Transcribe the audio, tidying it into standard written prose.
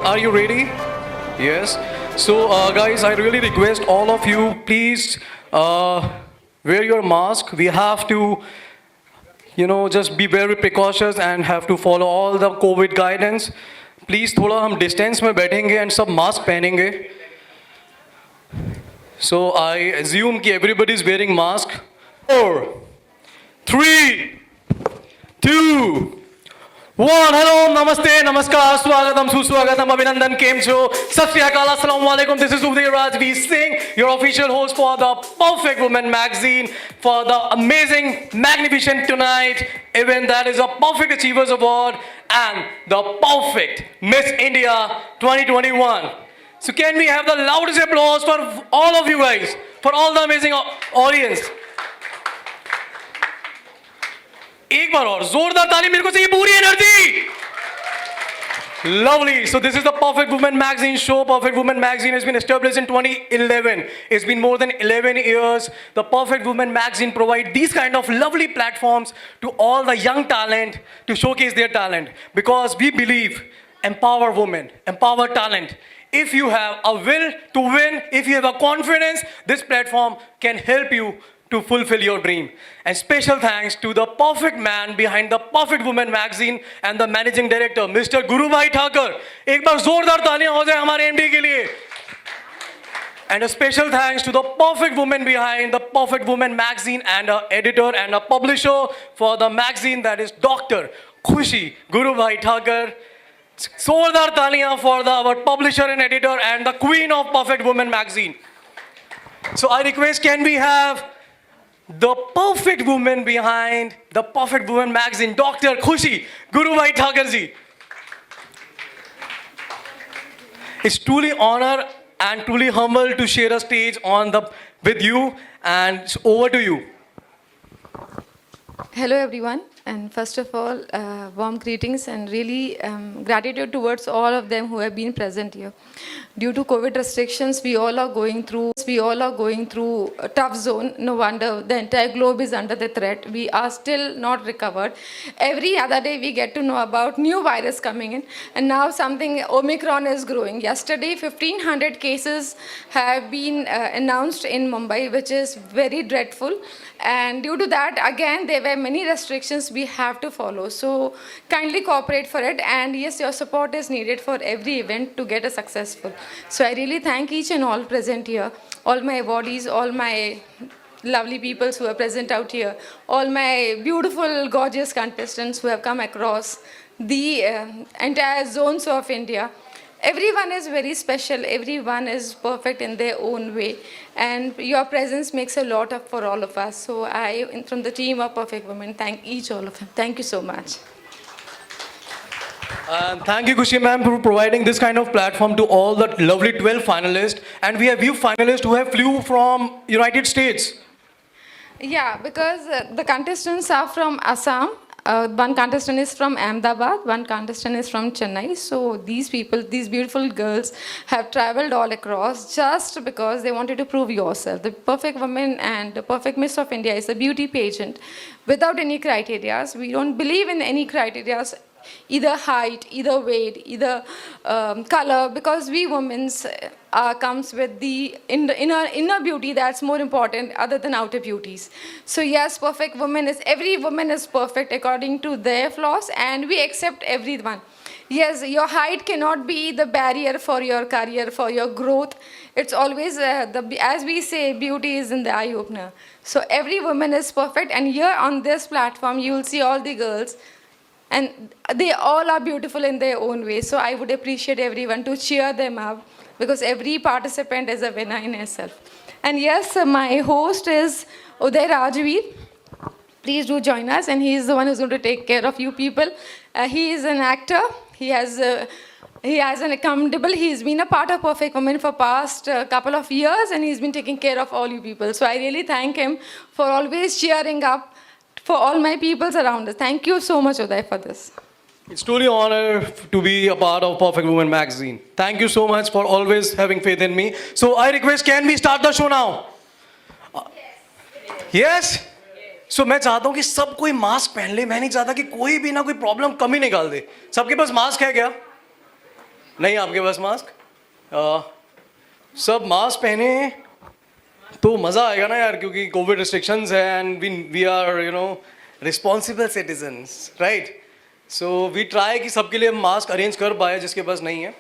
Are you ready? Yes. So, guys, I really request all of you, please wear your mask. We have to, just be very precautious and have to follow all the COVID guidance. Please, थोड़ा हम distance में बैठेंगे and सब mask पहनेंगे. So I assume कि everybody is wearing mask. 4, 3, 2, 1. Hello, namaste, namaskar, swagatam, suswagatam, abhinandan, केम छो, सत श्री अकाल, अस्सलाम वालेकुम. This is Uday Rajvi Singh, your official host for the Perfect Woman magazine, for the amazing, magnificent tonight event that is a Perfect Achievers Award and the Perfect Miss India 2021. So can we have the loudest applause for all of you guys, for all the amazing audience. एक बार और जोरदार ताली मेरे को चाहिए पूरी energy. Lovely. So this is the Perfect Woman magazine show. Perfect Woman magazine has been established in 2011. It's been more than 11 years. The Perfect Woman magazine provides these kind of lovely platforms to all the young talent to showcase their talent, because we believe empower women, empower talent. If you have a will to win, if you have a confidence, this platform can help you to fulfill your dream. And special thanks to the perfect man behind the Perfect Woman magazine and the managing director, Mr. Gurubhai Thakur. एक बार जोरदार तालियां हो जाए हमारे MD के लिए. And a special thanks to the perfect woman behind the Perfect Woman magazine and our editor and a publisher for the magazine, that is Dr. Khushi Gurubhai Thakur. जोरदार तालियां for our publisher and editor and the queen of Perfect Woman magazine. So I request, can we have the perfect woman behind the Perfect Woman magazine, Dr. Khushi Gurubhai Thakur ji. It's truly honor and truly humble to share a stage with you, and it's over to you. Hello everyone, and first of all, warm greetings and really gratitude towards all of them who have been present here. Due to COVID restrictions, we all are going through a tough zone. No wonder the entire globe is under the threat. We are still not recovered. Every other day we get to know about new virus coming in, and now something Omicron is growing. Yesterday 1500 cases have been announced in Mumbai, which is very dreadful. And due to that, again, there were many restrictions we have to follow. So kindly cooperate for it. And yes, your support is needed for every event to get a successful. So I really thank each and all present here, all my awardees, all my lovely people who are present out here, all my beautiful, gorgeous contestants who have come across the entire zones of India. Everyone is very special. Everyone is perfect in their own way. And your presence makes a lot up for all of us. So I, from the team of Perfect Women, thank each all of them. Thank you so much. Thank you, Khushi ma'am, for providing this kind of platform to all the lovely 12 finalists. And we have few finalists who have flew from United States. Yeah, because the contestants are from Assam. One contestant is from Ahmedabad, one contestant is from Chennai. So these people, these beautiful girls have traveled all across just because they wanted to prove yourself. The Perfect Woman and the Perfect Miss of India is a beauty pageant without any criteria. We don't believe in any criteria, either height, either weight, either color, because we women comes with the inner beauty that's more important other than outer beauties. So yes, Perfect Woman is, every woman is perfect according to their flaws, and we accept everyone. Yes, your height cannot be the barrier for your career, for your growth. It's always, as we say, beauty is in the eye opener. So every woman is perfect, and here on this platform, you will see all the girls, and they all are beautiful in their own way. So I would appreciate everyone to cheer them up, because every participant is a winner in itself. And yes, my host is Uday Rajveer. Please do join us, and he is the one who's going to take care of you people. He is an actor. He has an accountable. He's been a part of Perfect Woman for past couple of years, and he's been taking care of all you people. So I really thank him for always cheering up for all my peoples around us. Thank you so much, Uday, for this. It's truly an honor to be a part of Perfect Woman magazine. Thank you so much for always having faith in me. So I request, can we start the show now? Yes? So मैं चाहता हूँ कि सब कोई mask पहन ले. मैं नहीं चाहता कि कोई भी ना कोई प्रॉब्लम कमी निकाल दे. सबके पास मास्क है क्या? नहीं आपके पास मास्क? सब मास्क पहने तो मज़ा आएगा ना यार, क्योंकि कोविड रिस्ट्रिक्शंस है and we are responsible citizens, right? So we try कि सबके लिए मास्क अरेंज कर पाए जिसके पास नहीं है.